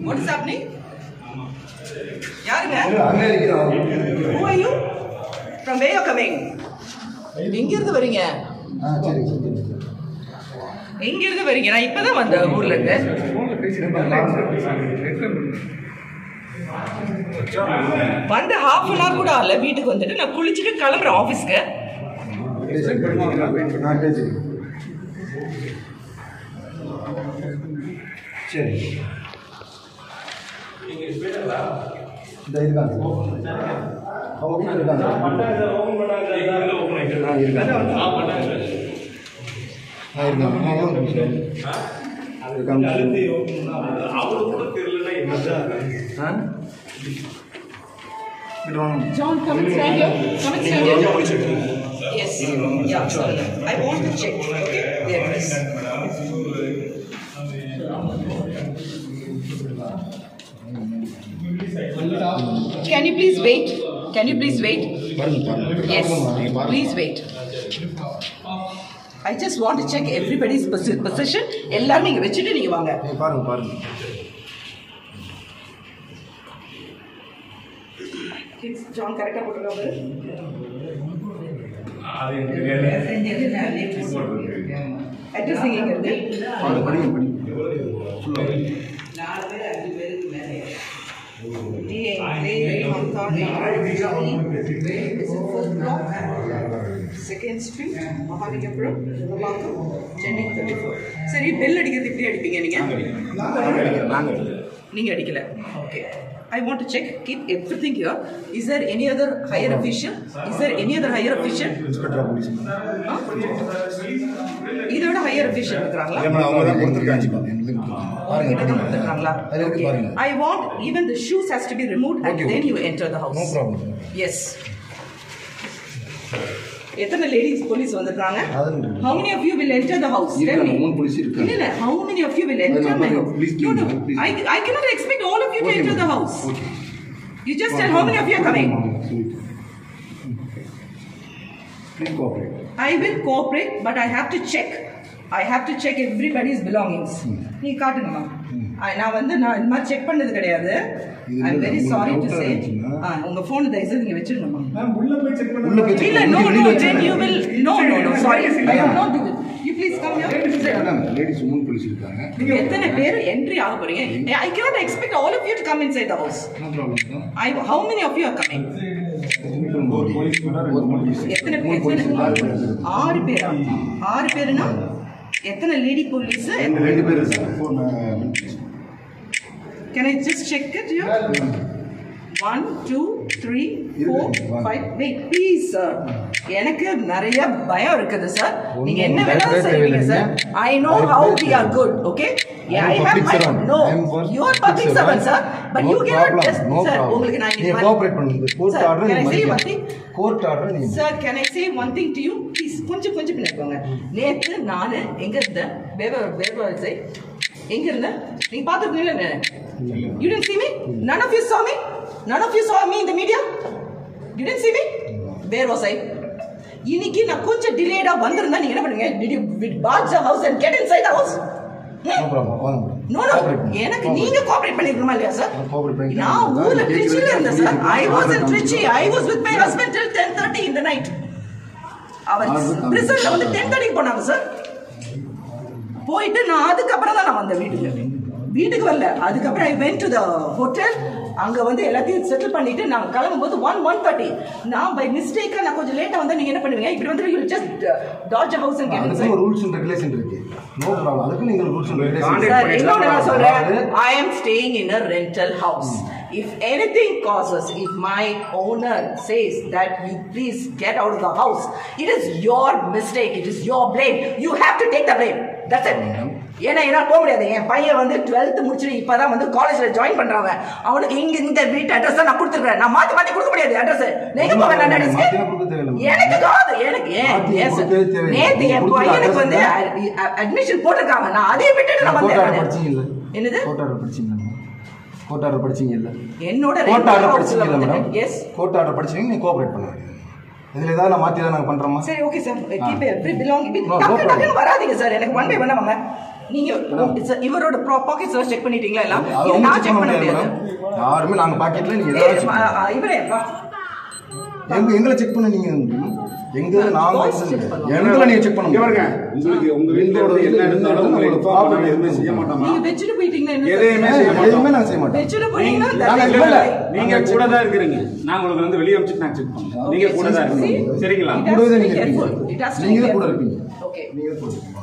What is happening? யாருங்க? Who are you? From where you are coming? எங்க இருந்து வரீங்க? எங்க இருந்து வரீங்க? நான் இப்பதான் வந்த ஊர்ல இருந்து. வந்து half an hour கூட ஆகல வீட்டுக்கு வந்துட்டு நான் குளிச்சுட்டு கிளம்புறேன் ஆபீஸ்க்கு. சரி இந்த இருக்காங்க அவங்க இருக்காங்க John, come and stand here. Come and stand here. Yes. Yeah, sorry. I want to check. Okay? There it is. Can you please wait? Can you please wait? Yes. Please wait. I just want to check everybody's position. எல்லாரும் நீங்க வெச்சிட்டு நீங்க வாங்க. பாருங்க பாருங்க. Kids John கரெக்ட்டா போட்டுறாரு. Address எங்க இருக்கு? படிங்க படிங்க. Second Street, Mahalingapura, Chennai 34. சரி பெல் அடிக்கிறது இப்படி அடிப்பீங்க நீங்க அடிக்கல. Okay. I want to check, keep everything here. Is there any other higher official? Is there any other higher official? Inspector of Police. இதோட higher official இருக்காங்களா? அவங்க தான் கொடுத்திருக்காங்க. I want even the shoes has to be removed and then you enter the house. No problem. Yes. எத்தனை ladies police வந்திருக்காங்க? How many of you will enter the house? Tell me. இல்ல how many of you will enter my house? No, I cannot expect all of you to enter the house. Okay. You just tell how many of you are coming. Please cooperate. I will cooperate, but I have to check. I have to check everybody's belongings. நீ காட்டுங்கம்மா. நான் வந்து நான் இந்த மாதிரி check பண்ணது கிடையாது. I am very sorry to say. உங்க phone தயவுசெய்து நீங்க வெச்சிருங்கம்மா. மேம் உள்ள போய் செக் பண்ணுங்க. இல்ல no then you will no sorry. I will not do it. You please come here. Ladies women police இருக்காங்க. நீங்க எத்தனை பேர் என்ட்ரி ஆக போறீங்க? I cannot expect all of you to come inside the house. No problem. How many of you are coming? எத்தனை பேர்? 6 பேரா? 6 பேர்னா எத்தனை லேடி போலீஸ்? 2 பேர் sir. Can I just check it here? 1 2 3 4 5 wait please sir. எனக்கு நிறைய பயம் இருக்குது சார். நீங்க என்ன வேணாலும் செய்வீங்க sir. I know how we are good, okay? Yeah, I have my no. You are public servant sir, but you cannot just sir. உங்களுக்கு நான் நீ கோஆபரேட் பண்ணுங்க. கோர்ட் ஆர்டர் நீங்க செய்வீங்க. கோர்ட் ஆர்டர் நீங்க. Sir, can I say one thing to you? Please கொஞ்சம் பின்னாடிங்க. நேத்து நான் எங்க இருந்தேன்? வேற say எங்க இருந்தேன்? நீங்க பாத்துட்டீங்களா? You didn't see me? None of you saw me? None of you saw me in the media? You didn't see me? Where was I? இன்னைக்கு நான் கொஞ்சம் டிலேடா வந்திருந்தா நீங்க என்ன பண்ணுவீங்க? Did you barge the house and get inside the house? No problem. No எனக்கு நீங்க cooperate பண்ணிருக்கணுமா இல்லையா சார்? நான் ஊர்ல ட்ரிச்சில இருந்தேன் sir. I was in Trichy. I was with my husband till 10:30 in the night. அவர் பிரிசன்ல வந்து 10:30 போனாங்க சார். போயிட்டு நான் அதுக்கு அப்புறம் தான் நான் வந்தேன் வீட்டுக்கு வரல. அதுக்கப்புறம் I went to the hotel. அங்க வந்து எல்லாத்தையும் செட்டில் பண்ணிட்டு நாங்க கிளம்பும்போது 1:30 நான் பை மிஸ்டேக்கா நான் கொஞ்சம் லேட்டா வந்தா நீங்க என்ன பண்ணுவீங்க? இப்படி வந்து you just dodge a house and get inside. Rules and regulation இருக்கு. No problem. அதுக்கு நீங்க ரூல்ஸ் அண்ட் ரெகுலேஷன் சார் இன்னொரு நான் சொல்றேன். I am staying in a rental house. If anything causes, if my owner says that you please get out of the house, it is your mistake. It is your blame. You have to take the blame. That's it. ஏன்னா என்னால் போக முடியாது. என் பையன் வந்து 12th முடிச்சுட்டு இப்பதான் வந்து காலேஜ்ல ஜாயின் பண்றாங்க. அவனுக்கு இங்க இந்த வீட்டு அட்ரஸ் நான் கொடுத்துருக்கேன். நான் மாத்தி கொடுக்க முடியாது அட்ரஸ். நீங்க போக வேண்டாம் எனக்கு காது எனக்கு நேத்து என் பையனுக்கு வந்து அட்மிஷன் போட்டிருக்காங்க. நான் அதே விட்டுட்டு நான் வந்தேன். என்னது கோர்ட் ஆர்டர் படிச்சீங்க இல்ல? என்னோட கோர்ட் ஆர்டர் படிச்சீங்க இல்ல மேடம்? எஸ் கோர்ட் ஆர்டர் படிச்சீங்க. நீ கோஆபரேட் பண்ணுங்க. இதுல ஏதாவது நான் மாத்தி தான் நாங்க பண்றோமா? சரி okay sir. Keep every belong டக்கு வராதீங்க சார். எனக்கு ஒன் பை ஒன் வாங்க. நீங்க இவரோட பாக்கெட்ஸ் எல்லாம் செக் பண்ணிட்டீங்களா எல்லாம்? நான் செக் பண்ண முடியாது. யாருமே நாங்க பாக்கெட்ல நீங்க ஏதாவது இவரே எங்களை செக் பண்ண நீங்க எங்க நாங்க எங்களை நீங்க செக் பண்ணுங்க. பாருங்க உங்களுக்கு உங்க வீட்டோட என்ன இருந்தாலும் உங்களுக்கு ப்ராப்ளம் எதுவுமே செய்ய மாட்டோம். நீங்க வெச்சிட்டு போயிட்டீங்கன்னா எதுவுமே நான் செய்ய மாட்டேன். வெச்சிட்டு போனீங்கன்னா நீங்க கூட தான் இருக்கீங்க. நான் உங்களுக்கு வந்து வெளிய அனுப்பிச்சு நான் செக் பண்ணுவேன். நீங்க கூட தான் இருக்கீங்க. சரிங்களா? கூடவே நீங்க இருப்பீங்க. நீங்க கூட இருப்பீங்க. ஓகே. நீங்க கூட இருப்பீங்க.